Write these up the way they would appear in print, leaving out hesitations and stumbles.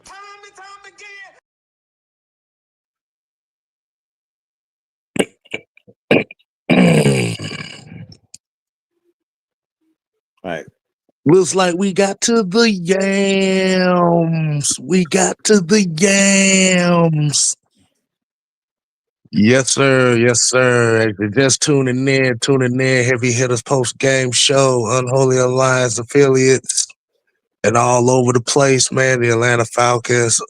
time and time again. All right. Looks like we got to the yams. We got to the yams. Yes, sir. Yes, sir. If you're just tuning in, Heavy Hitters Post Game Show, Unholy Alliance affiliates, and all over the place, man. The Atlanta Falcons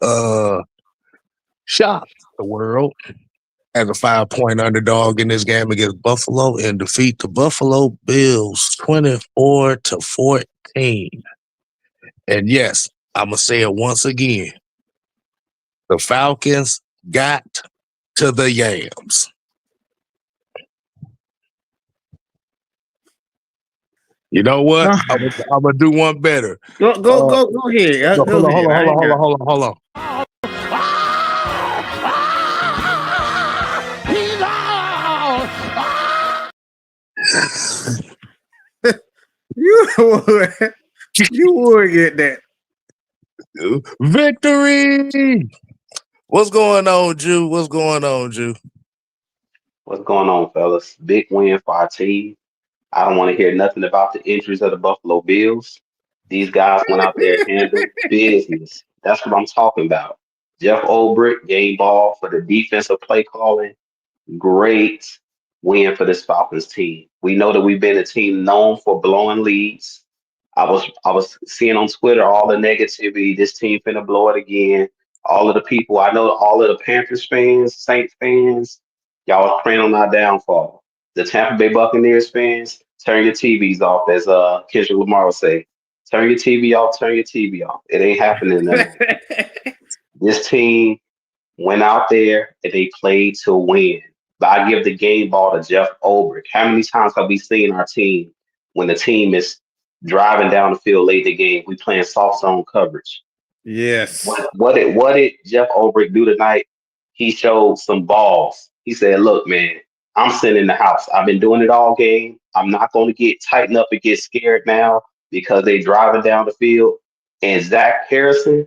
shocked the world as a 5-point underdog in this game against Buffalo and defeat the Buffalo Bills 24-14. And yes, I'm going to say it once again. The Falcons got to the yams. You know what? I'm going to do one better. Go ahead. Hold on. You would get that. Victory! What's going on, Jew? What's going on, fellas? Big win for our team. I don't want to hear nothing about the injuries of the Buffalo Bills. These guys went out there and handled business. That's what I'm talking about. Jeff Ulbrich, game ball for the defensive play calling. Great win for this Falcons team. We know that we've been a team known for blowing leads. I was seeing on Twitter all the negativity. This team finna blow it again. All of the people I know, all of the Panthers fans, Saints fans, y'all are praying on our downfall. The Tampa Bay Buccaneers fans, turn your TVs off, as Kendrick Lamar would say. Turn your TV off. Turn your TV off. It ain't happening tonight. This team went out there and they played to win. But I give the game ball to Jeff Ulbrich. How many times have we seen our team when the team is driving down the field late in the game, we playing soft zone coverage? Yes. What did Jeff Ulbrich do tonight? He showed some balls. He said, "Look, man, I'm sitting in the house. I've been doing it all game. I'm not going to get tightened up and get scared now because they driving down the field." And Zach Harrison,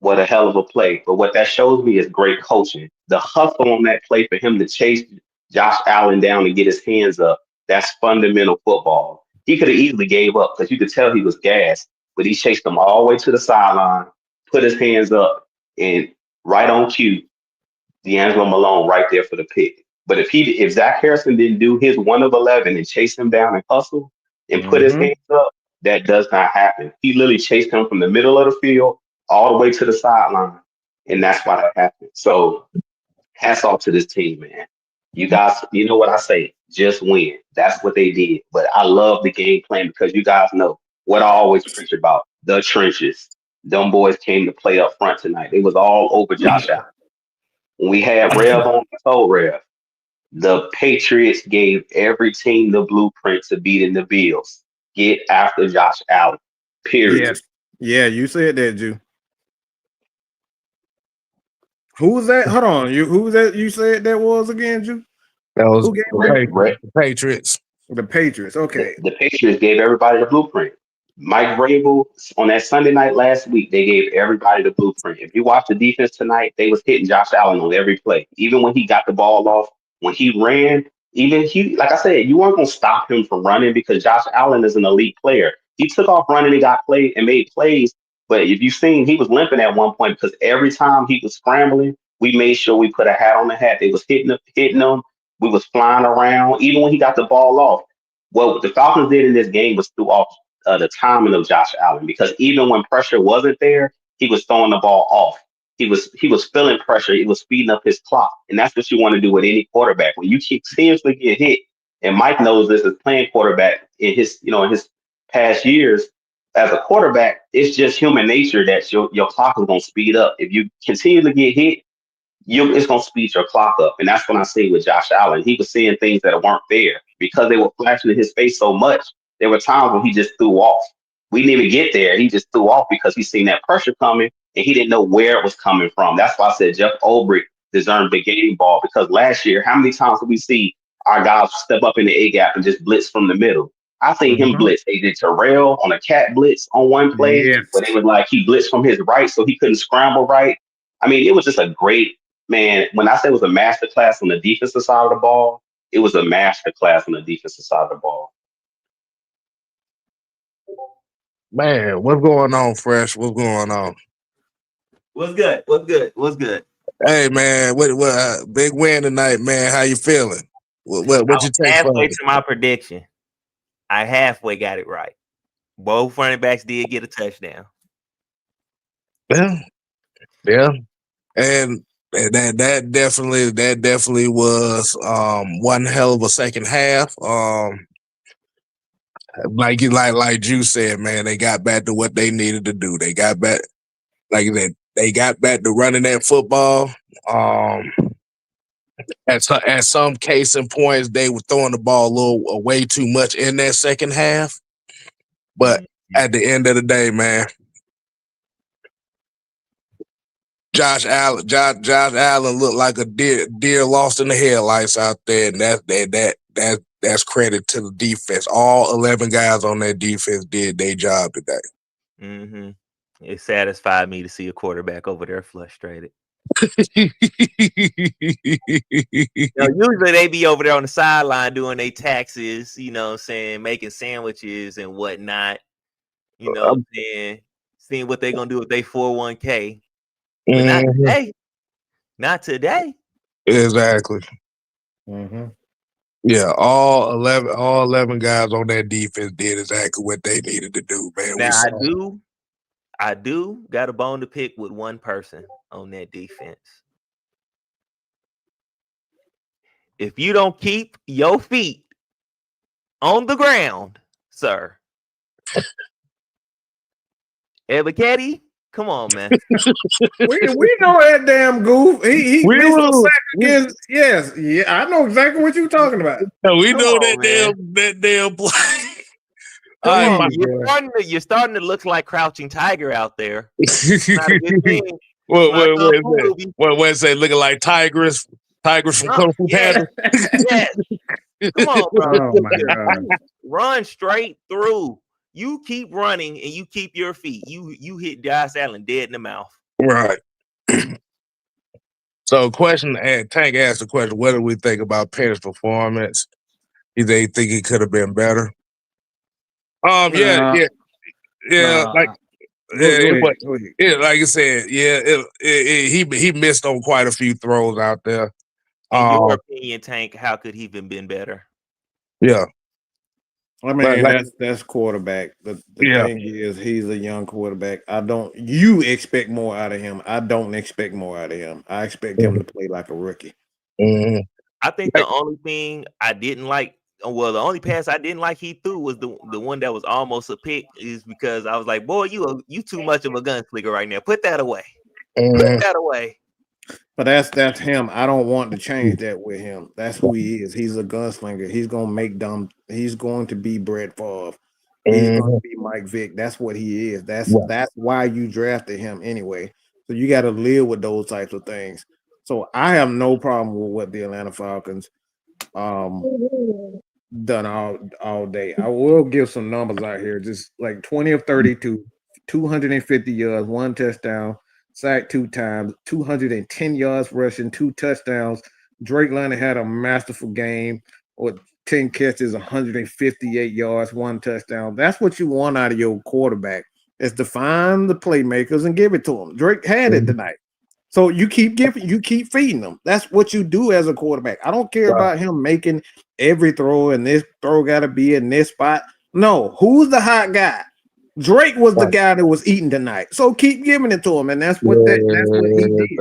what a hell of a play. But what that shows me is great coaching. The hustle on that play for him to chase Josh Allen down and get his hands up, that's fundamental football. He could have easily gave up because you could tell he was gassed, but he chased him all the way to the sideline, put his hands up, and right on cue, D'Angelo Malone right there for the pick. But if Zach Harrison didn't do his 1 of 11 and chase him down and hustle and put his hands up, that does not happen. He literally chased him from the middle of the field all the way to the sideline, and that's why that happened. So hats off to this team, man. You guys, you know what I say, just win. That's what they did. But I love the game plan because you guys know what I always preach about, the trenches. Them boys came to play up front tonight. It was all over Josh Allen. When we had Rev on, I told Rev, the Patriots gave every team the blueprint to beating the Bills. Get after Josh Allen, period. Yes. Yeah, you said that, Jew. Who was that? Hold on. Who was that you said that was again, Jew? That was the Patriots. The Patriots, okay. The Patriots gave everybody the blueprint. Mike Vrabel, on that Sunday night last week, they gave everybody the blueprint. If you watch the defense tonight, they was hitting Josh Allen on every play. Even when he got the ball off, when he ran, like I said, you weren't going to stop him from running because Josh Allen is an elite player. He took off running and got played and made plays. But if you've seen, he was limping at one point because every time he was scrambling, we made sure we put a hat on the hat. They was hitting him. We was flying around. Even when he got the ball off, what the Falcons did in this game was threw off the timing of Josh Allen because even when pressure wasn't there, he was throwing the ball off. He was feeling pressure. He was speeding up his clock, and that's what you want to do with any quarterback. When you continuously get hit, and Mike knows this as playing quarterback in his past years as a quarterback, it's just human nature that your clock is going to speed up. If you continue to get hit, it's going to speed your clock up. And that's when I see with Josh Allen. He was seeing things that weren't there because they were flashing in his face so much. There were times when he just threw off. We didn't even get there. He just threw off because he seen that pressure coming and he didn't know where it was coming from. That's why I said Jeff Ulbrich deserved the game ball because last year, how many times did we see our guys step up in the A gap and just blitz from the middle? I seen him blitz AJ Terrell on a cat blitz on one play Yes. where they was like he blitzed from his right so he couldn't scramble right. I mean, it was just a great man. When I say it was a master class on the defensive side of the ball, it was a master class on the defensive side of the ball. Man, what's going on, Fresh? What's going on? What's good? What's good? What's good? Hey, man, what big win tonight, man. How you feeling? What you take from halfway it? to my prediction. I halfway got it right. Both running backs did get a touchdown. Yeah. And that definitely was one hell of a second half. Like Juice said, man, they got back to what they needed to do. They got back, like that. They got back to running that football. At some case in points, they were throwing the ball a little way too much in that second half. But at the end of the day, man, Josh Allen looked like a deer lost in the headlights out there, and that's credit to the defense. All 11 guys on that defense did their job today. Mm-hmm. It satisfied me to see a quarterback over there frustrated. Usually they be over there on the sideline doing their taxes, you know what I'm saying, making sandwiches and whatnot, you know what I'm saying, seeing what they're going to do with their 401k. But not today. Not today. Exactly. Mm-hmm. Yeah, all 11 guys on that defense did exactly what they needed to do, man. Now I do got a bone to pick with one person on that defense. If you don't keep your feet on the ground, sir, Ebiketie, come on, man. we know that damn goof. He missed a sack against. Yes, yeah, I know exactly what you're talking about. No, we Come know on, that damn play. Come on, you're starting to look like Crouching Tiger out there. It's not a good thing. What say? Looking like Tigers from Kung Fu Panda. Yes. Come on, bro. Oh my God. Run straight through. You keep running and you keep your feet. You hit Josh Allen dead in the mouth. Right. So, Tank asked the question: what do we think about Penny's performance? They think he could have been better. Like I said, he missed on quite a few throws out there. In your opinion, Tank, how could he even been better? Yeah. I mean, that's quarterback. The thing is, he's a young quarterback. You expect more out of him. I don't expect more out of him. I expect him to play like a rookie. Mm-hmm. I think the only thing I didn't like, the only pass I didn't like he threw was the one that was almost a pick, is because I was like, boy, you too much of a gunslinger right now. Put that away. Mm-hmm. Put that away. But that's him. I don't want to change that with him. That's who he is. He's a gunslinger. He's going to be Brett Favre. He's going to be Mike Vick. That's what he is. That's why you drafted him anyway. So you got to live with those types of things. So I have no problem with what the Atlanta Falcons done all day. I will give some numbers out here. Just like 20 of 32, 250 yards, 1 touchdown, sacked 2 times, 210 yards rushing, 2 touchdowns. Drake London had a masterful game with 10 catches, 158 yards, 1 touchdown. That's what you want out of your quarterback, is to find the playmakers and give it to them. Drake had it tonight. So you keep feeding them. That's what you do as a quarterback. I don't care about him making every throw, and this throw got to be in this spot. No, who's the hot guy? Drake was the guy that was eating tonight. So keep giving it to him, and that's what he did.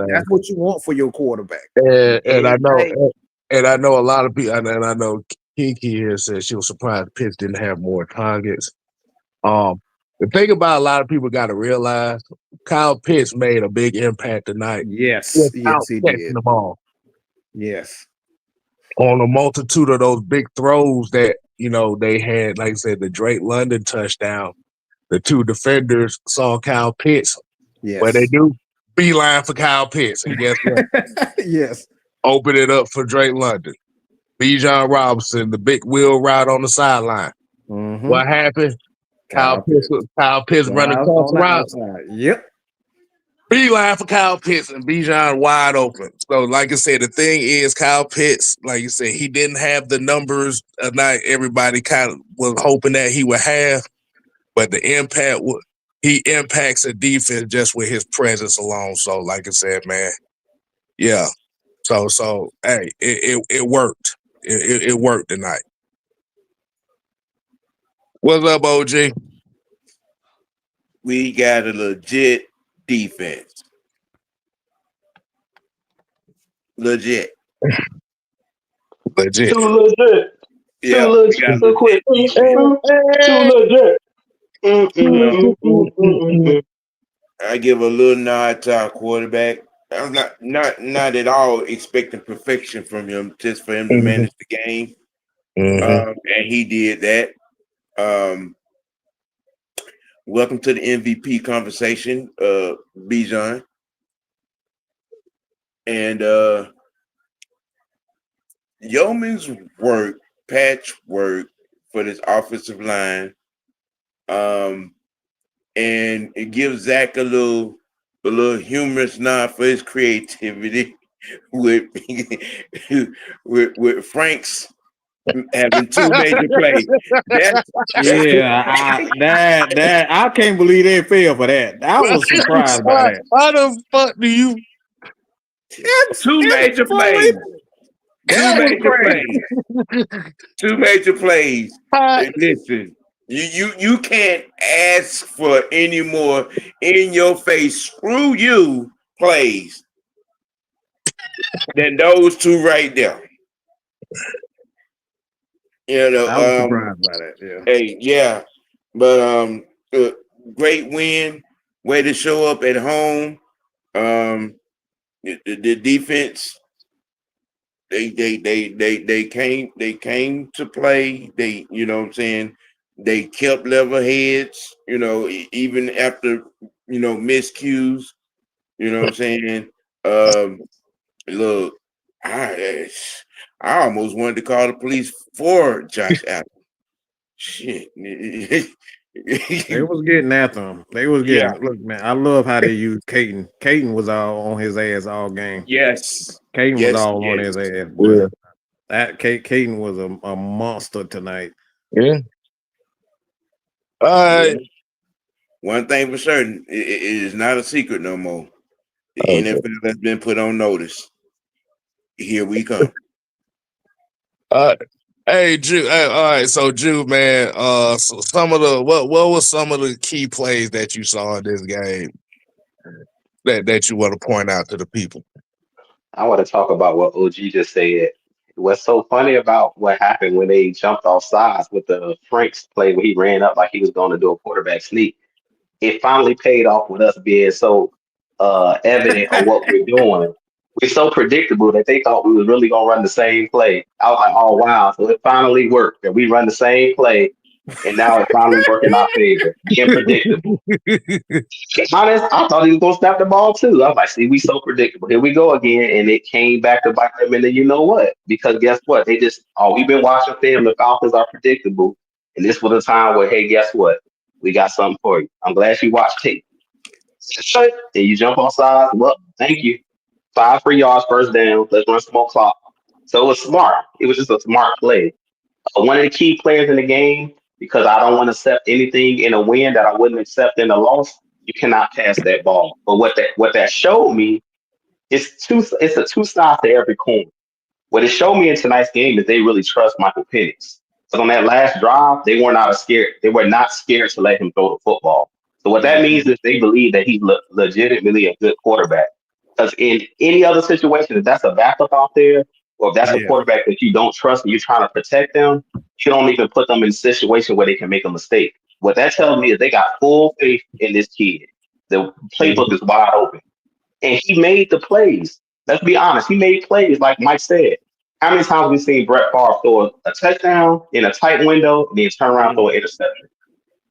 That's what you want for your quarterback. And I know a lot of people, and I know Kiki here said she was surprised Pitts didn't have more targets. The thing about a lot of people got to realize, Kyle Pitts made a big impact tonight. Yes, he did. The ball. Yes. On a multitude of those big throws that, they had, like I said, the Drake London touchdown, the 2 defenders saw Kyle Pitts. Yes. But they do beeline for Kyle Pitts. And guess what? Yes. Open it up for Drake London. Bijan Robinson, the big wheel route on the sideline. What happened? Kyle Pitts running Drive toss on the route. outside. Yep. Beeline for Kyle Pitts and Bijan wide open. So, like I said, the thing is, Kyle Pitts, like you said, he didn't have the numbers not everybody kind of was hoping that he would have, but the impact he impacts a defense just with his presence alone. So, like I said, man, yeah. So hey, it worked. It worked tonight. What's up, OG? We got a legit defense. Legit. Legit. Too legit. Yeah, Too legit. So quick. Too legit. I give a little nod to our quarterback. I'm not at all expecting perfection from him, just for him to manage the game. And he did that. Welcome to the MVP conversation, Bijan. And Yeoman's work, patchwork for this offensive line. And it gives Zach a little humorous nod for his creativity with Frank's having two major plays. I can't believe they failed for that. I was surprised by that. How the fuck do you? Two major plays. Two major plays. Listen, you can't ask for any more in your face, screw you plays than those two right there. You know, I was surprised by that. Yeah. Hey, yeah, but great win. Way to show up at home. The defense. They came to play. They, you know what I'm saying, they kept level heads, you know, even after, you know, miscues, you know what I'm saying. Look, I almost wanted to call the police for Josh Allen. Shit. They was getting after him. They was getting look, man. I love how they used Caden. Caden was all on his ass all game. Yes. Caden was all on his ass. Yeah. That Caden was a monster tonight. Yeah. One thing for certain, it is not a secret no more. The NFL has been put on notice. Here we come. Hey, Drew. Hey, all right, so Drew, man. So some of the what was some of the key plays that you saw in this game that you want to point out to the people? I want to talk about what OG just said. What's so funny about what happened when they jumped off sides with the Franks play where he ran up like he was going to do a quarterback sneak. It finally paid off with us being so evident of what we're doing. We're so predictable that they thought we was really going to run the same play. I was like, oh, wow. So it finally worked that we run the same play, and now it's finally working in our favor. Being predictable. Honest, I thought he was going to snap the ball, too. I was like, see, we so predictable. Here we go again, and it came back to bite them. And then you know what? Because guess what? They just, we've been watching film. The Falcons are predictable. And this was a time where, hey, guess what? We got something for you. I'm glad you watched tape. And you jump on sides. Well, thank you. 5 free yards, first down. Let's run some more clock. So it was smart. It was just a smart play. One of the key players in the game, because I don't want to accept anything in a win that I wouldn't accept in a loss. You cannot pass that ball. But what that showed me is it's a two sides to every coin. What it showed me in tonight's game is they really trust Michael Penix. So on that last drive, they were not scared. They were not scared to let him throw the football. So what that means is they believe that he's legitimately a good quarterback. Because in any other situation, if that's a backup out there, or if that's a quarterback that you don't trust and you're trying to protect them, you don't even put them in a situation where they can make a mistake. What that tells me is they got full faith in this kid. The playbook is wide open. And he made the plays. Let's be honest. He made plays like Mike said. How many times have we seen Brett Favre throw a touchdown in a tight window and then turn around and throw an interception?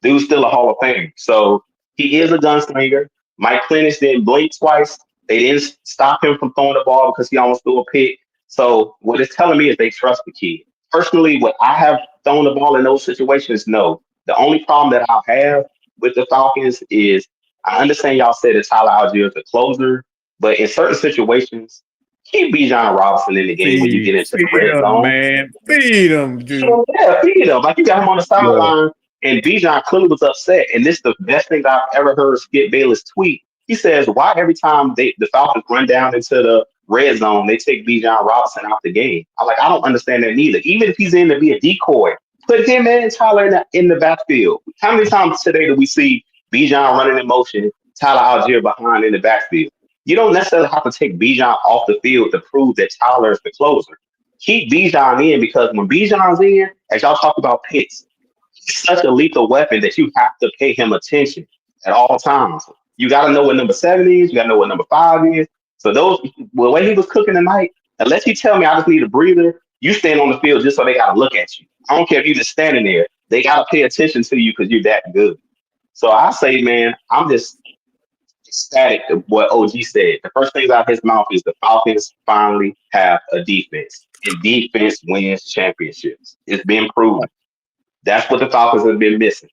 Dude's still a Hall of Famer. So he is a gunslinger. Mike Clinton didn't blink twice. They didn't stop him from throwing the ball because he almost threw a pick. So what it's telling me is they trust the kid. Personally, what I have throwing the ball in those situations? No. The only problem that I'll have with the Falcons is I understand y'all said that Tyler Algier is the closer, but in certain situations, keep Bijan Robinson in the game when you get into the Feed red him, zone. man. Feed him, dude. So, yeah, feed him. Like you got him on the sideline, and Bijan clearly was upset. And this is the best thing I've ever heard Skip Bayless tweet. He says, "Why every time the Falcons run down into the red zone, they take Bijan Robinson out the game?" I don't understand that neither. Even if he's in to be a decoy, put him and Tyler in the backfield. How many times today do we see Bijan running in motion, Tyler Algier behind in the backfield? You don't necessarily have to take Bijan off the field to prove that Tyler is the closer. Keep Bijan in because when Bijan's in, as y'all talk about Pitts, he's such a lethal weapon that you have to pay him attention at all times. You got to know what number 7 is. You got to know what number 5 is. So the way he was cooking tonight, unless you tell me I just need a breather, you stand on the field just so they got to look at you. I don't care if you're just standing there. They got to pay attention to you because you're that good. So I say, man, I'm just ecstatic of what OG said. The first thing out of his mouth is the Falcons finally have a defense. And defense wins championships. It's been proven. That's what the Falcons have been missing.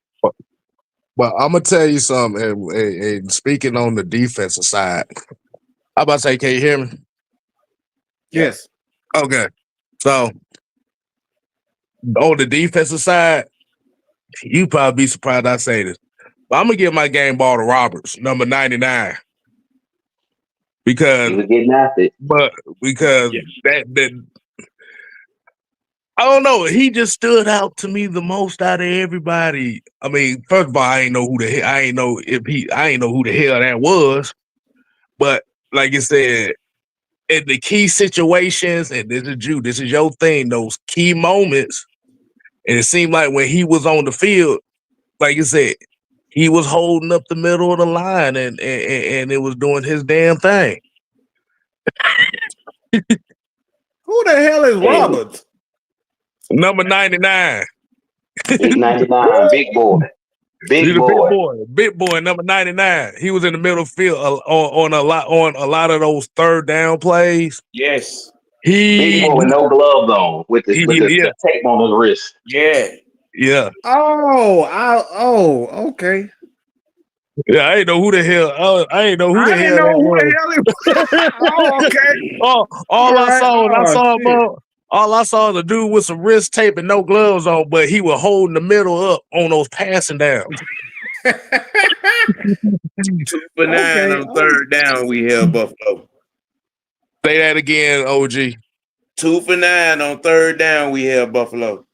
But I'm gonna tell you something. And speaking on the defensive side, how about to say, can you hear me? Yes. Okay. So on the defensive side, you probably be surprised I say this, but I'm gonna give my game ball to Roberts, number 99, because he was getting after it. that I don't know. He just stood out to me the most out of everybody. I mean, first of all, I ain't know who the hell that was. But like you said, in the key situations, and this is your thing, those key moments, and it seemed like when he was on the field, like you said, he was holding up the middle of the line and it was doing his damn thing. Who the hell is Roberts? Number 99. Big 99, big boy. Big boy, number 99. He was in the middle field on a lot of those third down plays. Yes. Big boy with no gloves on, with the tape on his wrist. Yeah. Oh, okay. Yeah, I didn't know who the hell. I didn't know who the hell that was. Oh, okay. All I saw was a dude with some wrist tape and no gloves on, but he was holding the middle up on those passing downs. 2 for 9 on third down. We held Buffalo. Say that again, OG. 2 for 9 on third down. We held Buffalo.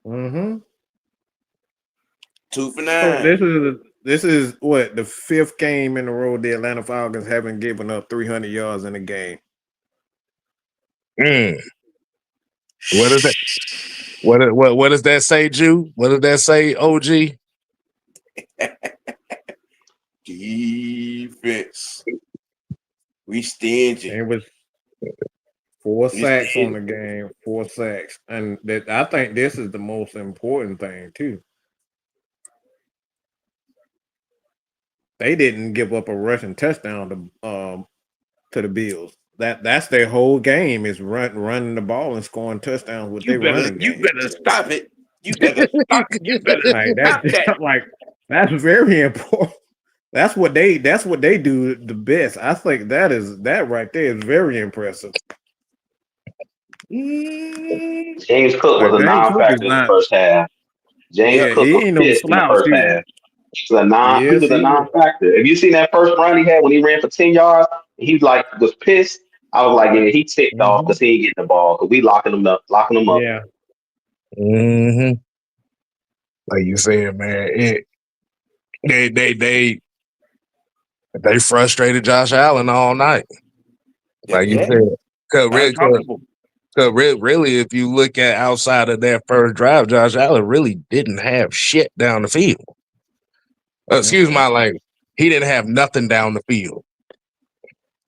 Mm-hmm. 2 for 9. So this is what the 5th game in a row the Atlanta Falcons haven't given up 300 yards in a game. What is that? What does that say, Jew? What does that say, OG? Defense. We stingy. It was 4 sacks on the game, 4 sacks, and I think this is the most important thing too. They didn't give up a rushing touchdown to the Bills. That's their whole game is running the ball and scoring touchdowns with their running game. You better stop it. You better stop it. You better stop that. Like that's very important. That's what they do the best. I think that right there is very impressive. James Cook was a non-factor in the first half. James Cook was pissed in the first half. He was a non-factor. If you seen that first run he had when he ran for 10 yards, he was pissed. I was like, yeah, he ticked off because he ain't getting the ball because we locking him up. Yeah. Mm-hmm. Like you said, man, they frustrated Josh Allen all night. Like you said, because really, if you look at outside of that first drive, Josh Allen really didn't have shit down the field. Excuse my language. He didn't have nothing down the field.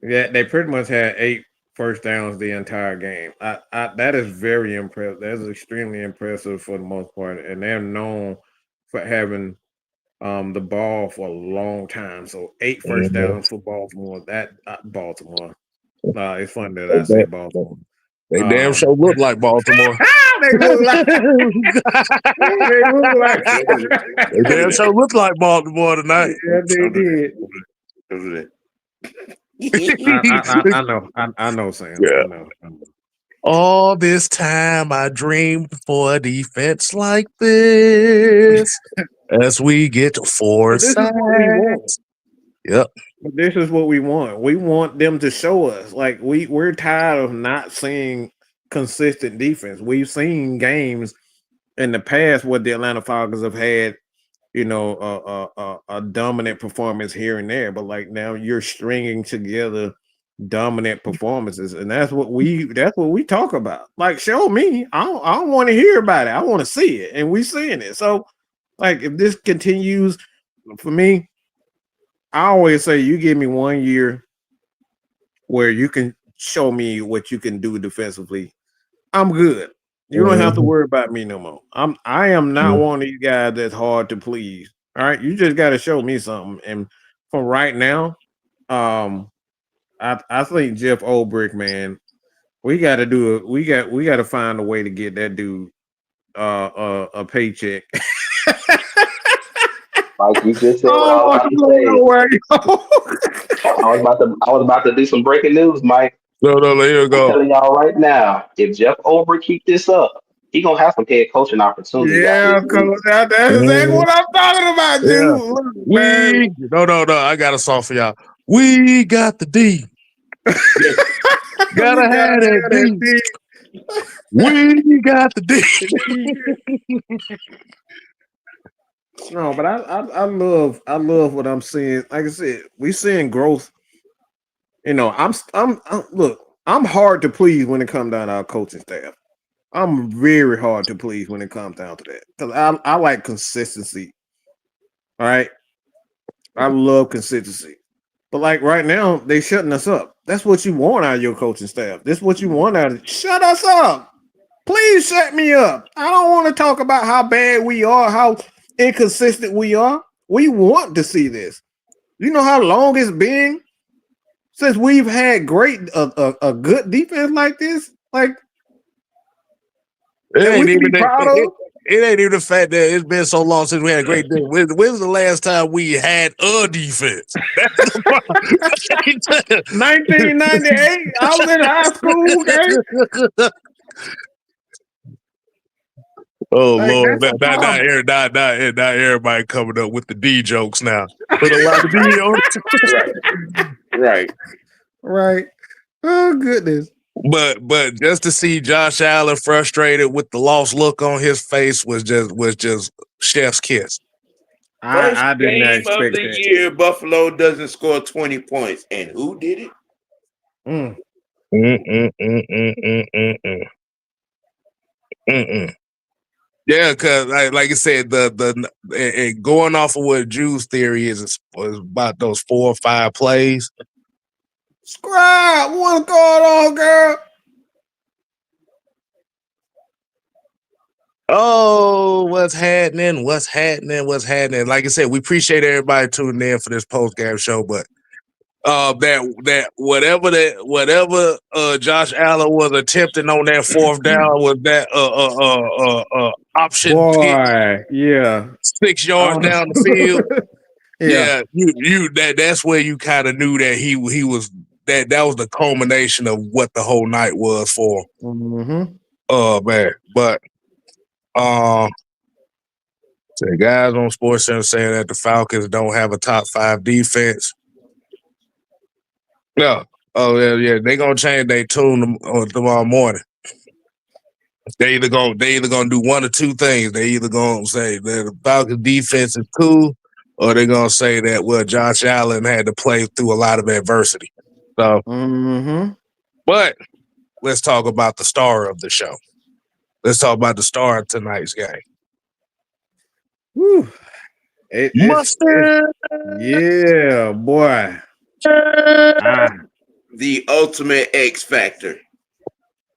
Yeah, they pretty much had 8 first downs the entire game. That is very impressive. That is extremely impressive for the most part, and they're known for having the ball for a long time. So 8 first downs for Baltimore. Baltimore. It's funny that I say Baltimore. They damn sure look like Baltimore. They look like. They look like. They damn sure look like Baltimore tonight. Yeah, they did. I know, Sam. Yeah. I know. All this time I dreamed for a defense like this. As we get to 4 sacks. Yep. But this is what we want. We want them to show us. Like we're tired of not seeing consistent defense. We've seen games in the past where the Atlanta Falcons have had, a dominant performance here and there. But like now you're stringing together dominant performances, and that's what we talk about. Like, show me. I don't want to hear about it. I want to see it, and we seeing it. So, like, if this continues, for me, I always say you give me 1 year where you can show me what you can do defensively. I'm good. You don't have to worry about me no more. I am not one of you guys that's hard to please. All right, you just got to show me something. And for right now, I think Jeff Ulbrich, man, we got to do it. We got to find a way to get that dude a paycheck. Like you just said, I was about to do some breaking news, Mike. No, here you go. I'm telling y'all right now, if Jeff Ulbrich keep this up, he gonna have some head coaching opportunities. Yeah, that's exactly what I'm talking about, dude. Yeah. No. I got a song for y'all. We got the D. Gotta have that D. We got the D. No, but I love what I'm seeing. Like I said, we seeing growth. I'm hard to please when it comes down to our coaching staff. I'm very hard to please when it comes down to that because I like consistency. All right, I love consistency. But like right now, they shutting us up. That's what you want out of your coaching staff. This is what you want out of. Shut us up. Please shut me up. I don't want to talk about how bad we are, how inconsistent we are. We want to see this. You know how long it's been since we've had a good defense like this? Like, it ain't even the fact that it's been so long since we had a great defense. When's the last time we had a defense? That's the problem. 1998. I was in high school. Okay? Oh Lord! Not everybody coming up with the D jokes now. Put a lot of D on. Right. Oh goodness. But just to see Josh Allen frustrated with the lost look on his face was just chef's kiss. I did not expect that. Year Buffalo doesn't score 20 points, and who did it? Yeah, because like I said, the going off of what Drew's theory is about those 4 or 5 plays. Scribe, what's going on, girl? Oh, what's happening? Like I said, we appreciate everybody tuning in for this post-game show, but that whatever Josh Allen was attempting on that 4th down was that option pick, yeah, 6 yards down the field. That's where you kind of knew that he was that was the culmination of what the whole night was for. Man, but the guys on SportsCenter saying that the Falcons don't have a top 5 defense. No. Oh yeah, they're gonna change their tune tomorrow morning. They either gonna do one or two things. They either gonna say that the Falcons defense is cool, or they're gonna say that Josh Allen had to play through a lot of adversity. So, but let's talk about the star of the show. Let's talk about the star of tonight's game. Woo. Yeah, boy. The ultimate X factor.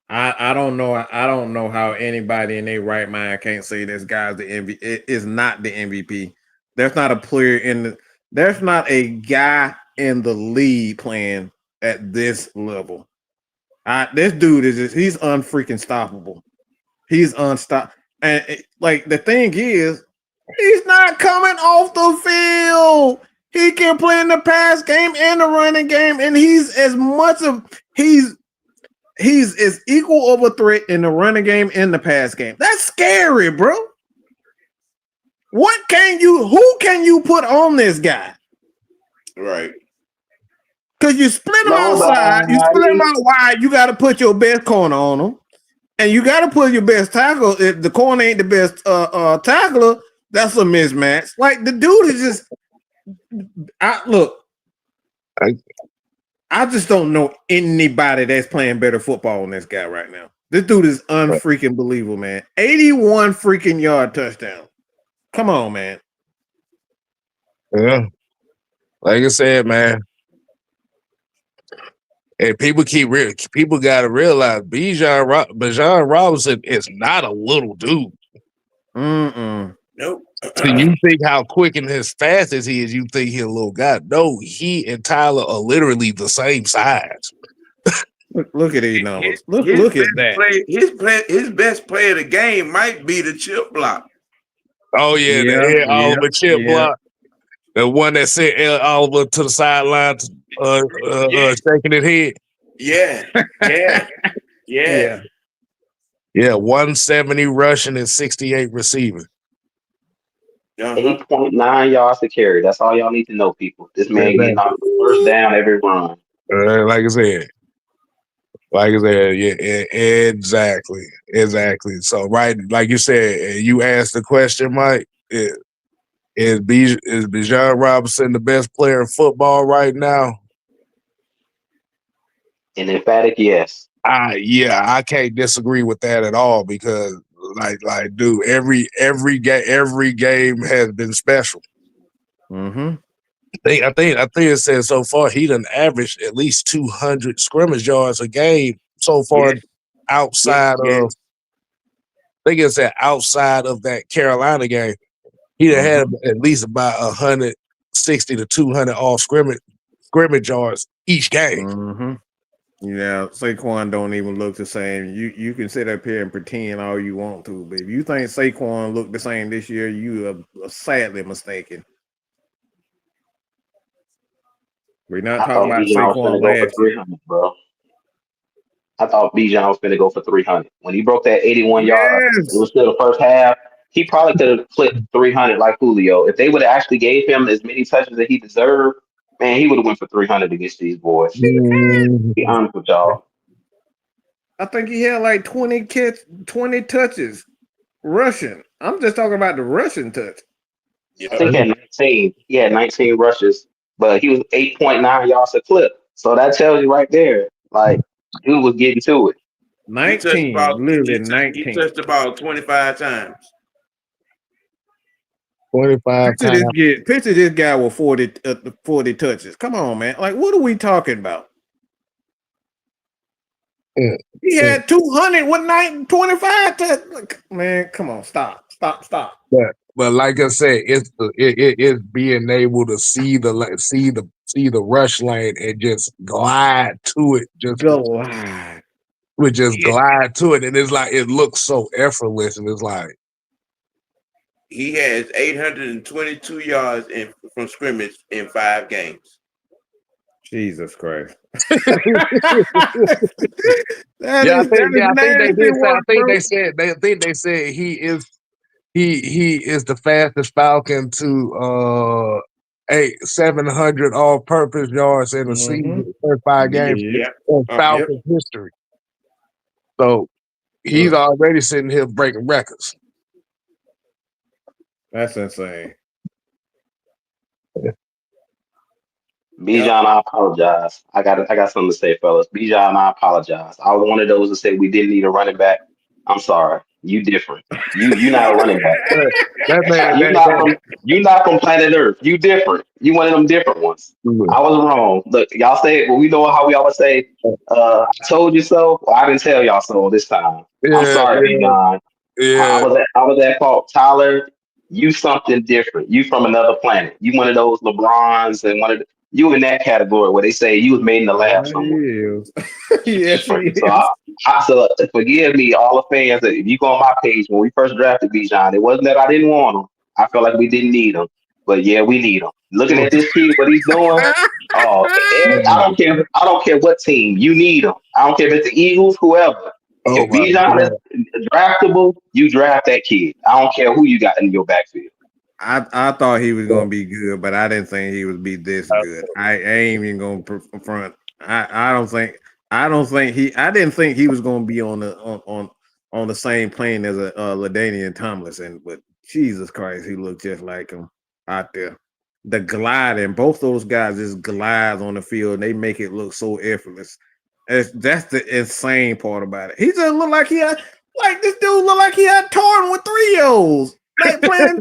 I don't know. I don't know how anybody in their right mind can't say this guy's the MVP. It is not the MVP. There's not a player there's not a guy in the league playing at this level. This dude he's unfreaking stoppable. He's unstoppable. And like the thing is, he's not coming off the field. He can play in the pass game and the running game, and he's as equal of a threat in the running game and the pass game. That's scary, bro. Who can you put on this guy? Right. Because you split him outside, you split him out wide, you got to put your best corner on him. And you got to put your best tackle. If the corner ain't the best tackler, that's a mismatch. Like the dude is just I just don't know anybody that's playing better football than this guy right now. This dude is unfreaking believable, man. 81 freaking yard touchdown. Come on, man. Yeah. Like I said, man. And people got to realize Bijan Robinson is not a little dude. Nope. So you think how quick and as fast as he is, you think he's a little guy. No, he and Tyler are literally the same size. Look at these numbers. Look at that. His best play of the game might be the chip block. Oh yeah, the Oliver chip block. The one that sent Oliver to the sideline, shaking his head. Yeah. 170 rushing and 68 receiving. 8.9 yards to carry. That's all y'all need to know, people. This man getting off the first down every run. Like I said, yeah, exactly. So, right, like you said, you asked the question, Mike. Is Bijan Robinson the best player in football right now? An emphatic yes. I can't disagree with that at all because, dude, every game has been special. Mm-hmm. I think it says so far he done averaged at least 200 scrimmage yards a game so far outside of. I think it said outside of that Carolina game. He done had at least about 160 to 200 off scrimmage yards each game. Mm-hmm. Yeah, Saquon don't even look the same. You can sit up here and pretend all you want to, but if you think Saquon look the same this year, you are sadly mistaken. We're not talking about Saquon last year, bro. I thought Bijan was going to go for 300 when he broke that 81 yards. It was still the first half. He probably could have clipped 300 like Julio. If they would have actually gave him as many touches that he deserved, man, he would have went for 300 against these boys. Be honest with y'all. I think he had like 20 touches rushing. I'm just talking about the rushing touch. I think he had 19. He had 19 rushes, but he was 8.9 yards a clip. So that tells you right there, like, dude was getting to it. 19, literally 19. He touched about 25 times. 25 times. Picture this guy with 40 touches. Come on, man. Like, what are we talking about? He had 200 with 25 touches. Man, come on, stop. But like I said, it's being able to see the rush lane and just glide to it. Glide to it, and it's like it looks so effortless, and it's like he has 822 yards from scrimmage in 5 games. Jesus Christ. I think they said he is the fastest Falcon to 700 all-purpose yards in a season, first 5 games in Falcons history. So he's already sitting here breaking records. That's insane. Bijan, I apologize. I got something to say, fellas. Bijan, I apologize. I was one of those that said we didn't need a running back. I'm sorry. You different. You not a running back. You're not from planet Earth. You different. You one of them different ones. I was wrong. Look, y'all say, well, we know how we always say, I told you so. Well, I didn't tell y'all so this time. I'm sorry, Bijan. I was at fault. Tyler, you something different. You from another planet. You one of those LeBrons and one of the You in that category where they say you was made in the lab somewhere. Yes, he is. So forgive me, all the fans. That if you go on my page when we first drafted Bijan, it wasn't that I didn't want him. I felt like we didn't need him, but yeah, we need him. Looking at this kid, what he's doing. Oh, I don't care. I don't care what team you need him. I don't care if it's the Eagles, whoever. Oh If my Bijan God. is draftable, you draft that kid. I don't care who you got in your backfield. I thought he was gonna be good, but I didn't think he would be this good. I ain't even gonna front. I don't think he. I didn't think he was gonna be on the same plane as a LaDainian Tomlinson. But Jesus Christ, he looked just like him out there. The gliding, both those guys just glide on the field. And they make it look so effortless. That's the insane part about it. He just look like this dude look like he had torn with 3-year-olds. Like playing.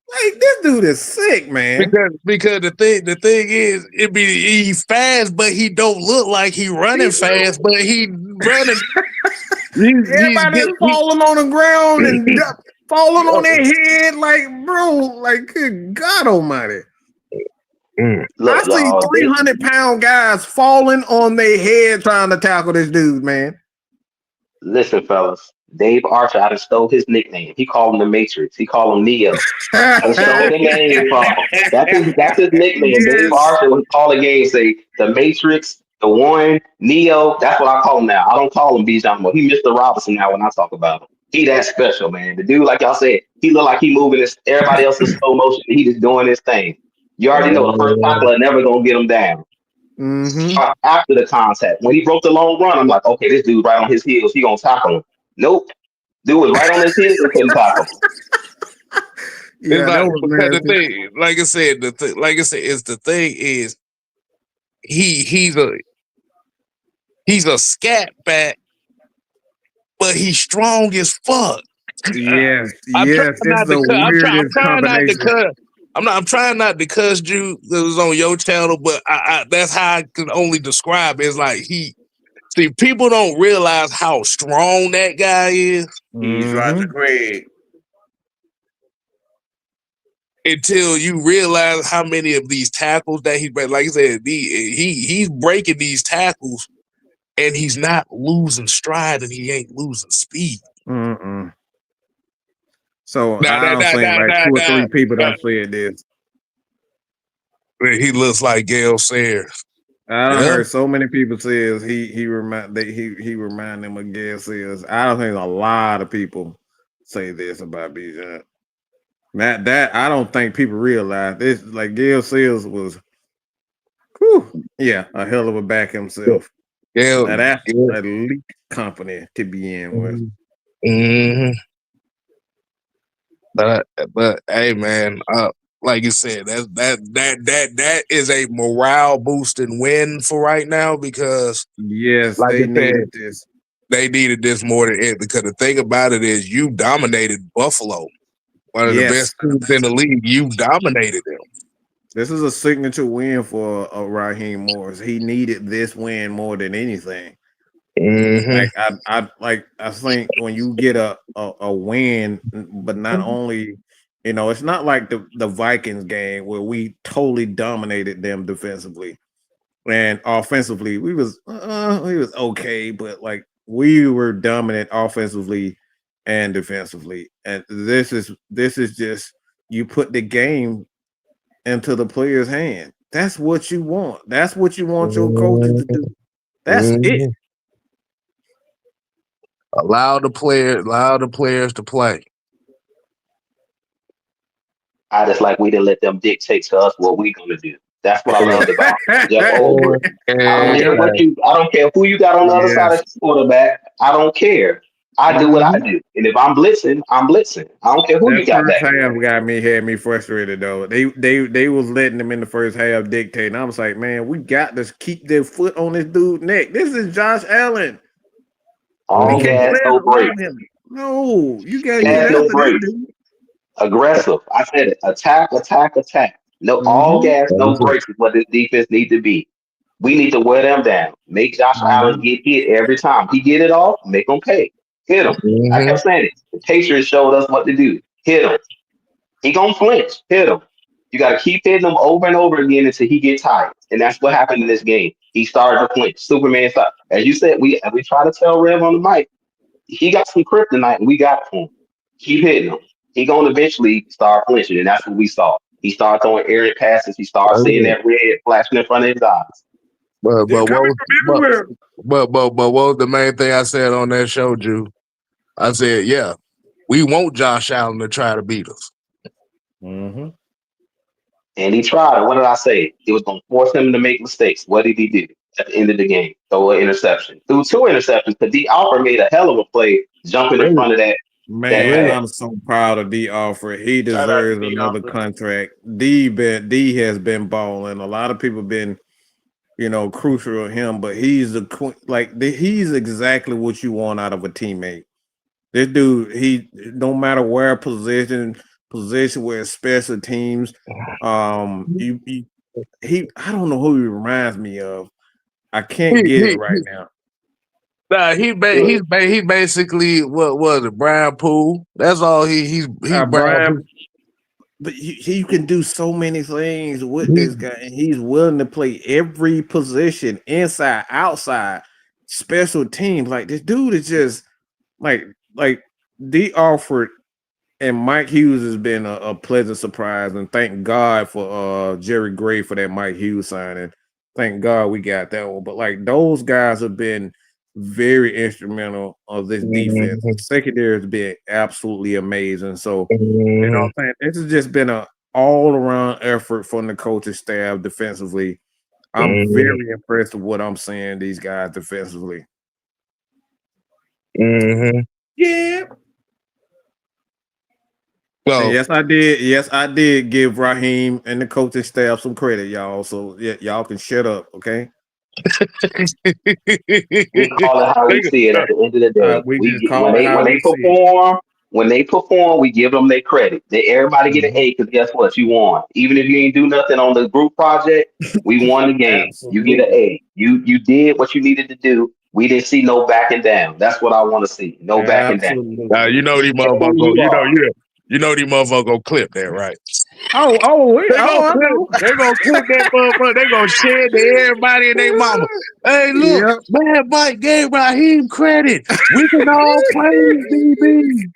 Like this dude is sick, man. Because the thing is, he's fast, but he don't look like he running fast, but he running. Everybody's falling on the ground and falling on their head, like bro, like good God Almighty. I see 300-pound guys falling on their head trying to tackle this dude, man. Listen, fellas, Dave Archer, I just stole his nickname. He called him the Matrix. He called him Neo. I stole the name from him. That's his nickname. Yes. Dave Archer would call a game, say the Matrix, the One, Neo. That's what I call him now. I don't call him Bijan anymore. He Mr. Robinson now when I talk about him. He that special, man. The dude, like y'all said, he look like he moving this. Everybody else is slow motion. He just doing his thing. You already know the first tackler never gonna get him down. After the contact, when he broke the long run, I'm like, okay, this dude right on his heels, he gonna tackle him. Nope, dude was right on his heels and couldn't tackle him. Yeah, the thing, like I said, the thing is he's a scat back, but he's strong as fuck. Yes, I'm trying not to cuss you that was on your channel, but that's how I can only describe it. It's like people don't realize how strong that guy is. He's Roger Craig. Until you realize how many of these tackles that he, like I said, he's breaking these tackles, and he's not losing stride, and he ain't losing speed. So I don't think like 2 or 3 people done said this. He looks like Gale Sayers. I don't heard so many people say he remind them of Gale Sayers. I don't think a lot of people say this about Bijan. That I don't think people realize this. Like Gale Sayers was, a hell of a back himself. Now that's an elite company to be in with. Mm-hmm. But hey, man, like you said, that is a morale boosting win for right now because like they needed this. They needed this more than it because the thing about it is you dominated Buffalo, one of the best teams in the league. You dominated them. This is a signature win for Raheem Morris. He needed this win more than anything. Like I think when you get a win, but not only, it's not like the Vikings game where we totally dominated them defensively and offensively. We was okay, but like we were dominant offensively and defensively. And this is just you put the game into the player's hand. That's what you want. That's what you want your coaches to do. That's it. Allow the players to play. I just like we didn't let them dictate to us what we're gonna do. That's what I loved about Jeff Over. I don't care who you got on the other side of the quarterback. I don't care. I do what I do, and if I'm blitzing, I'm blitzing. I don't care who you got back. Had me frustrated though. They was letting them in the first half dictate, and I was like, man, we got to keep their foot on this dude's neck. This is Josh Allen. All gas, no brakes. No, you got gas, no brakes. Aggressive. I said it. Attack. No, all gas, no brakes is what this defense needs to be. We need to wear them down. Make Josh Allen get hit every time. He get it off, make him pay. Hit him. I kept saying it. The Patriots showed us what to do. Hit him. He gonna flinch. Hit him. You got to keep hitting him over and over again until he gets tired. And that's what happened in this game. He started to flinch. Superman started. As you said, we try to tell Rev on the mic, he got some kryptonite and we got it for him. Keep hitting him. He going to eventually start flinching. And that's what we saw. He started throwing errant passes. He started seeing that red flashing in front of his eyes. But what was the main thing I said on that show, Drew? I said, yeah, we want Josh Allen to try to beat us. Mm-hmm. And he tried. What did I say? It was going to force him to make mistakes. What did he do at the end of the game? Throw an interception. Threw 2 interceptions. But D. Alford made a hell of a play jumping in front of that. Man, I'm so proud of D. Alford. He deserves another contract. D has been balling. A lot of people been, crucial of him, but he's he's exactly what you want out of a teammate. This dude, he no matter where position where special teams, I don't know who he reminds me of. I can't get it right now. Nah, he's basically what was it, Brian Poole? That's all he's Brian. But he can do so many things with this guy, and he's willing to play every position, inside, outside, special teams. Like this dude is just like D. Alford and Mike Hughes has been a pleasant surprise, and thank God for Jerry Gray for that Mike Hughes signing. Thank God we got that one. But like those guys have been very instrumental of this defense. The secondary has been absolutely amazing. So this has just been an all-around effort from the coaching staff defensively. I'm very impressed with what I'm seeing these guys defensively. Yeah. Well, yes, I did. Yes, I did give Raheem and the coaching staff some credit, y'all. So y'all can shut up, okay? We call it how we see it at the end of the day. When they perform, we give them their credit. Everybody get an A because guess what? You won. Even if you ain't do nothing on the group project, we won the game. You get an A. You did what you needed to do. We didn't see no backing down. That's what I want to see. No backing down. These motherfuckers these motherfuckers gonna clip that, right? They're gonna clip that motherfucker. They gonna share to everybody and their mama. Hey, look, man, Mike gave Raheem credit. We can all praise DB.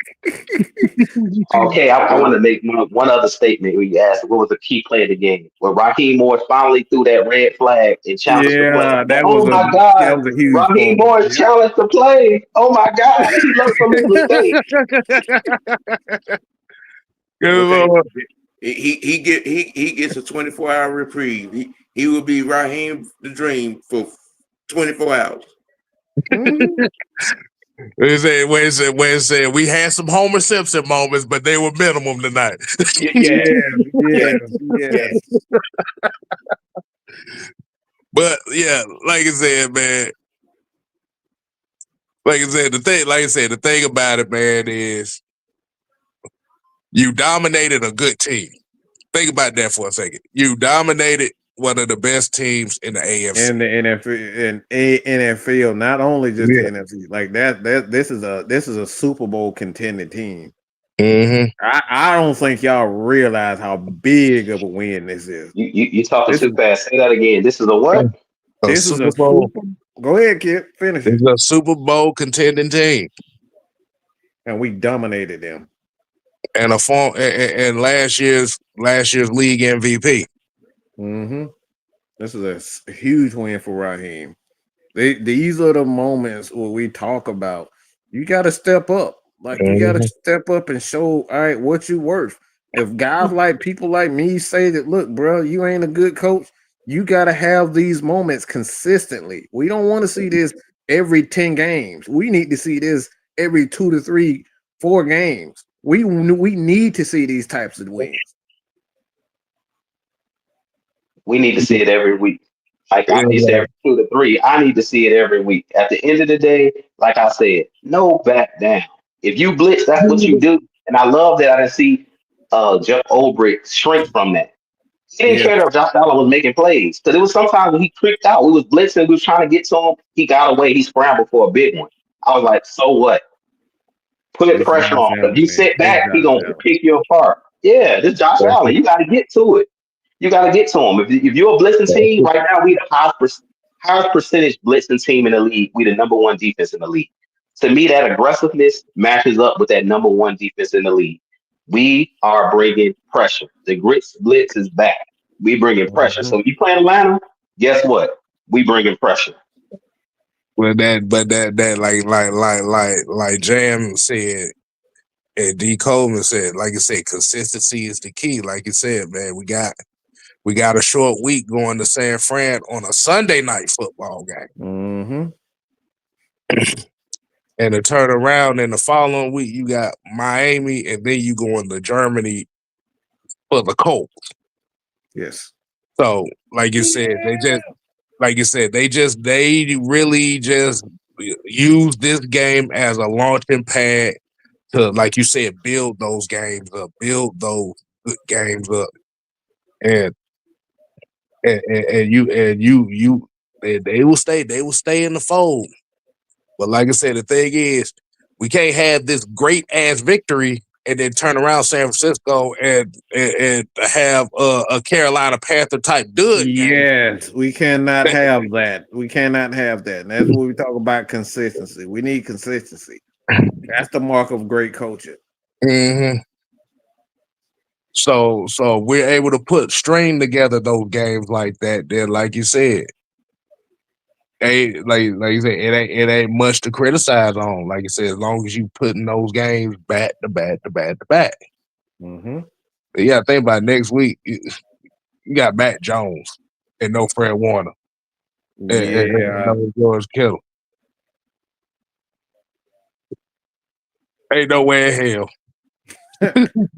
Okay, I want to make one other statement. When you asked what was the key play of the game, when Raheem Morris finally threw that red flag and challenged the play. My God, Raheem Morris challenged the play. Oh my God, he learned from his mistake. He gets a 24-hour reprieve. He will be Raheem the Dream for 24 hours. When it said we had some Homer Simpson moments, but they were minimum tonight. Yes. But yeah, like I said, man. The thing about it, man, is you dominated a good team. Think about that for a second. You dominated one of the best teams in the AFC. And the NFL, not only just the NFC, like that. This is a Super Bowl contending team. I don't think y'all realize how big of a win this is. You talking too fast. Say that again. This is a what? This is a Super Bowl. Go ahead, kid. Finish it. It's a Super Bowl contending team, and we dominated them. And last year's league MVP. This is a huge win for Raheem. These are the moments where we talk about you got to step up. Like you got to step up and show, all right, what you worth. If guys like people like me say that, look, bro, you ain't a good coach, you got to have these moments consistently. We don't want to see this every 10 games. We need to see this every 2 to 3, 4 games. We need to see these types of wins. We need to see it every week. Like I need to see every 2 to 3. I need to see it every week. At the end of the day, like I said, no back down. If you blitz, that's what you do. And I love that I didn't see Jeff Ulbrich shrink from that. He didn't care that Josh Allen was making plays. Because it was sometimes when he creeped out, we was blitzing, we was trying to get to him. He got away. He scrambled for a big one. I was like, so what? Put pressure on. If you sit back, he going to pick you apart. Yeah, this Josh Allen. You got to get to it. You got to get to him. If you're a blitzing team right now, we the highest percentage blitzing team in the league. We the number one defense in the league. To me, that aggressiveness matches up with that number one defense in the league. We are bringing pressure. The grits blitz is back. We bringing pressure. So if you play Atlanta, guess what? We bringing pressure. Well, like Jam said, and D Coleman said, like you said, consistency is the key. Like you said, man, we got a short week going to San Fran on a Sunday night football game. And to turn around in the following week, you got Miami, and then you going to Germany for the Colts. Yes. So, like you said, they really just use this game as a launching pad to, like you said, build those games up, build those good games up, and they will stay in the fold. But like I said, the thing is, we can't have this great ass victory and then turn around San Francisco and have a Carolina Panther type dud game. Yes, we cannot have that. We cannot have that. And that's what we talk about consistency. We need consistency. That's the mark of great coaching. So we're able to string together those games like that. Then, like you said, like you said, it ain't much to criticize on. Like you said, as long as you putting those games back to back to back to back. But yeah, think about next week. You got Matt Jones and no Fred Warner. And no George Kittle. Ain't no way in hell.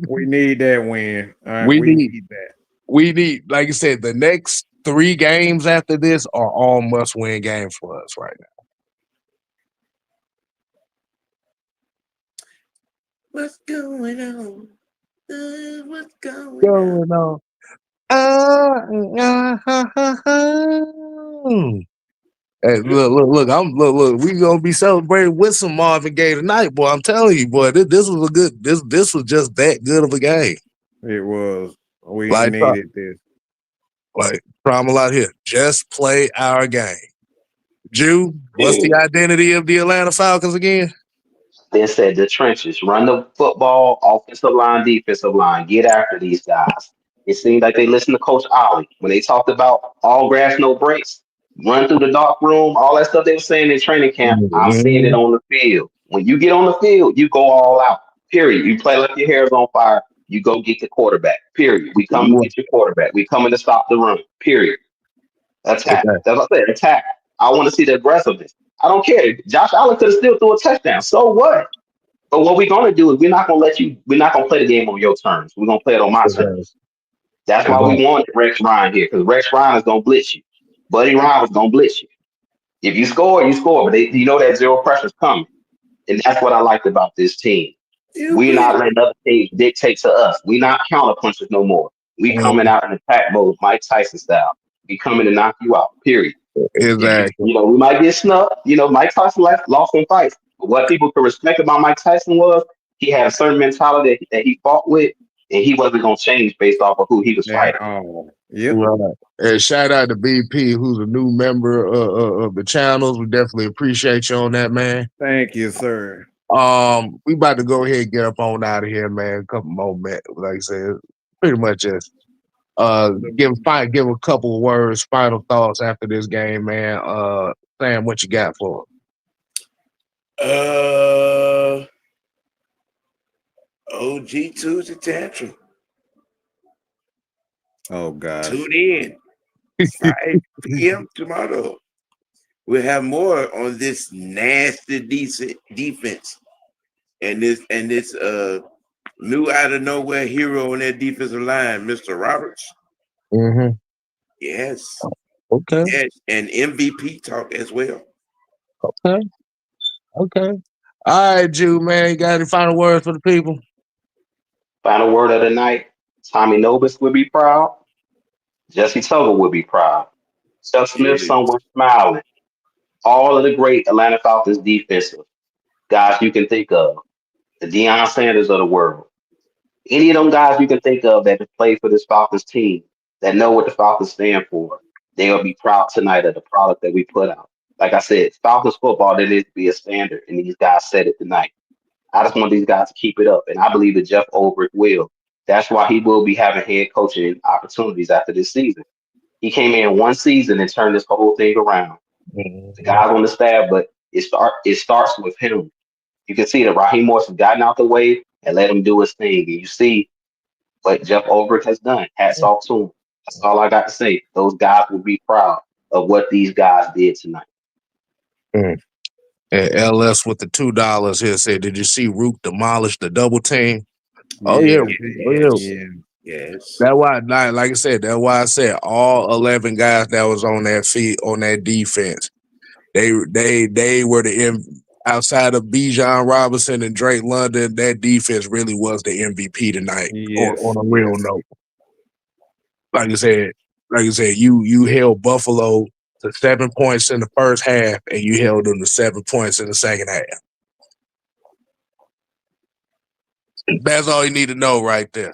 We need that win. We need that. We need, like you said, the next 3 games after this are all must-win games for us right now. What's going on? What's going on? Hey, look. We gonna be celebrating with some Marvin Gaye tonight, boy. I'm telling you, boy. This was a good. This was just that good of a game. It was. We like, needed this. Like Primal out here, just play our game. Jew, what's the identity of the Atlanta Falcons again? They said the trenches, run the football, offensive line, defensive line, get after these guys. It seemed like they listened to Coach Ollie when they talked about all grass, no breaks, run through the dark room, all that stuff they were saying in training camp. I'm seeing it on the field. When you get on the field, you go all out. Period. You play like your hair is on fire. You go get the quarterback. Period. We come to get your quarterback. We coming to stop the run. Period. Attack. Okay. That's what I said. Attack. I want to see the aggressiveness. I don't care. Josh Allen could have still threw a touchdown. So what? But what we're gonna do is we're not gonna play the game on your terms. We're gonna play it on my terms. That's why we wanted Rex Ryan here, because Rex Ryan is gonna blitz you. Buddy Ryan was gonna blitz you. If you score, you score, but you know that zero pressure is coming. And that's what I liked about this team. We're not letting other teams dictate to us. We're not counter punchers no more. We coming out in attack mode, Mike Tyson style. We coming to knock you out, period. Exactly. We might get snubbed. Mike Tyson lost some fights. But what people could respect about Mike Tyson was he had a certain mentality that he fought with, and he wasn't going to change based off of who he was fighting. Yep. Right. And shout out to BP, who's a new member of the channels. We definitely appreciate you on that, man. Thank you, sir. We about to go ahead and get up on out of here, man. A couple more minutes, like I said, pretty much just give a couple of words, final thoughts after this game, man. Sam, what you got for it? OG Tuesday Tantrum. Oh God. Tune in 5 p.m. tomorrow. We'll have more on this nasty decent defense and this new out of nowhere hero on that defensive line, Mr. Roberts. Mm-hmm. Yes. Okay. Yes, and MVP talk as well. Okay. All right, Jew, man. You got any final words for the people? Final word of the night. Tommy Nobis would be proud. Jesse Tuggle would be proud. Chuck Smith somewhere smiling. All of the great Atlanta Falcons defensive guys you can think of. The Deion Sanders of the world. Any of them guys you can think of that have played for this Falcons team that know what the Falcons stand for, they'll be proud tonight of the product that we put out. Like I said, Falcons football, there needs to be a standard, and these guys said it tonight. I just want these guys to keep it up, and I believe that Jeff Ulbrich will. That's why he will be having head coaching opportunities after this season. He came in one season and turned this whole thing around. The guys on the staff, but it starts with him. You can see that Raheem Morris has gotten out the way and let him do his thing. And you see what Jeff Ulbrich has done. Hats off to him. That's all I got to say. Those guys will be proud of what these guys did tonight. And LS with the $2 here said, "Did you see Rook demolish the double team?" Oh yeah. Yes. That's why, like I said, that's why I said all 11 guys that was on that feet on that defense. They were the outside of Bijan Robinson and Drake London. That defense really was the MVP tonight. On a real note, like I said, you held Buffalo to 7 points in the first half, and you held them to 7 points in the second half. That's all you need to know right there.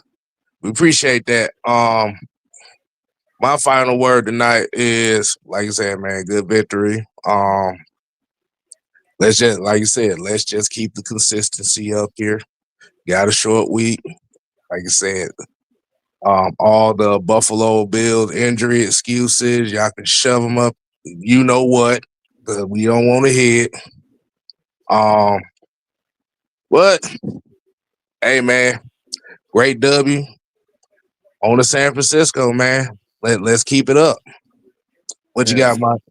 We appreciate that. My final word tonight is, like I said, man, good victory. Let's just, like you said, let's just keep the consistency up here. Got a short week. Like I said, all the Buffalo Bills injury excuses, y'all can shove them up. You know what? We don't want to hit. But hey, man, great W on to San Francisco, man. Let's keep it up. What you got, Mike?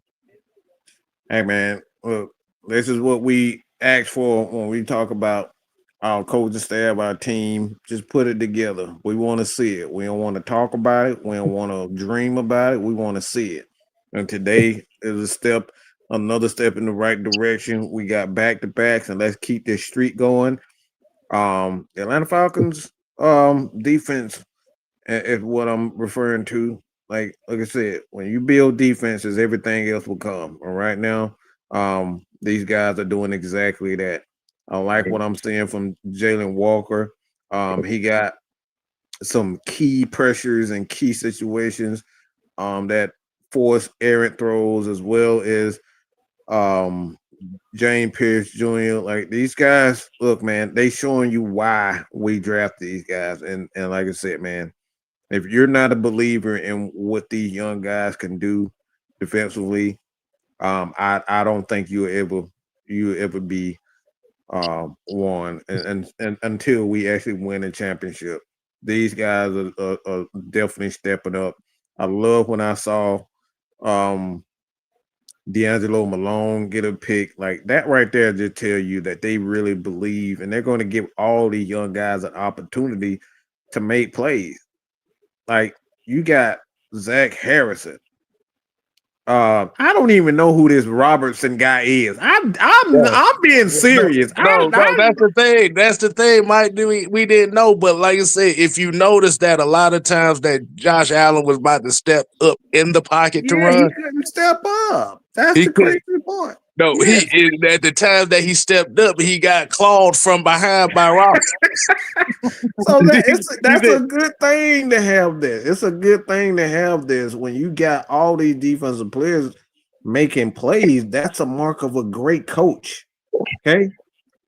Hey, man, look, this is what we ask for when we talk about our coaching staff, our team. Just put it together. We want to see it. We don't want to talk about it. We don't want to dream about it. We want to see it. And today is another step in the right direction. We got back-to-backs, and let's keep this streak going. The Atlanta Falcons defense is what I'm referring to. Like I said, when you build defenses, everything else will come. And right now, these guys are doing exactly that. I like what I'm seeing from Jalen Walker. He got some key pressures and key situations that force errant throws, as well as James Pierce Jr. Like, these guys, look, man, they showing you why we draft these guys. And like I said, man, if you're not a believer in what these young guys can do defensively, I don't think you'll ever be one and until we actually win a championship. These guys are definitely stepping up. I love when I saw D'Angelo Malone get a pick. Like, that right there just tell you that they really believe, and they're going to give all these young guys an opportunity to make plays. Like, you got Zach Harrison. I don't even know who this Robertson guy is. I'm being serious. No, that's the thing. That's the thing, Mike. We didn't know, but like I said, if you notice that a lot of times that Josh Allen was about to step up in the pocket to run, he couldn't step up. That's the crazy part. No, he at the time that he stepped up, he got clawed from behind by Ross. So that's a good thing to have this. It's a good thing to have this when you got all these defensive players making plays. That's a mark of a great coach. Okay,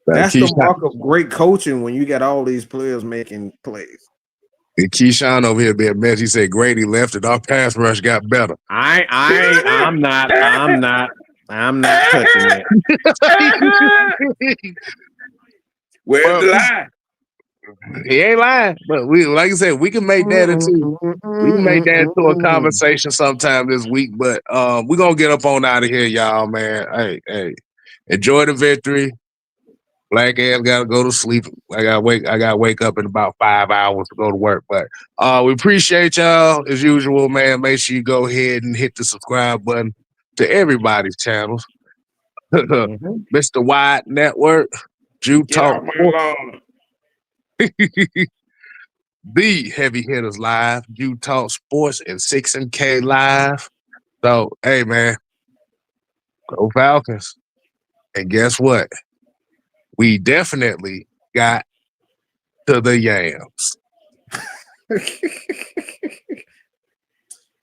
that's the mark of great coaching when you got all these players making plays. And Keyshawn over here being messy. He said Grady left it. Our pass rush got better. I'm not touching it. Where's the lie? He ain't lying, but we, like I said, we can make that into a conversation sometime this week. But we're gonna get up on out of here, y'all, man. Hey, enjoy the victory. Black ass gotta go to sleep. I gotta wake up in about 5 hours to go to work. But we appreciate y'all as usual, man. Make sure you go ahead and hit the subscribe button to everybody's channels. Mr. Wide Network, Jew Talk, the Heavy Hitters Live, Jew Talk Sports, and 6MK Live. So, hey, man, go Falcons. And guess what? We definitely got to the Yams.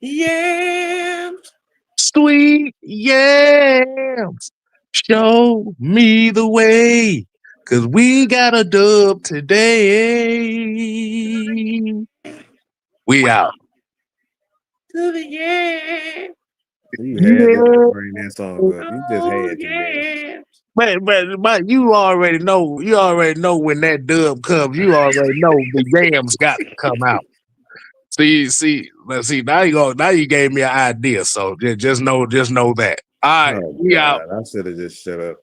Yams. Sweet yams, show me the way, 'cause we got a dub today. We out. To the yams. You had to Yeah. bring that song up. You just had to, man. But you already know when that dub comes, you already know the yams got to come out. Let's see. Now you gave me an idea. So just know that. All right, Oh we out. God, I should have just shut up.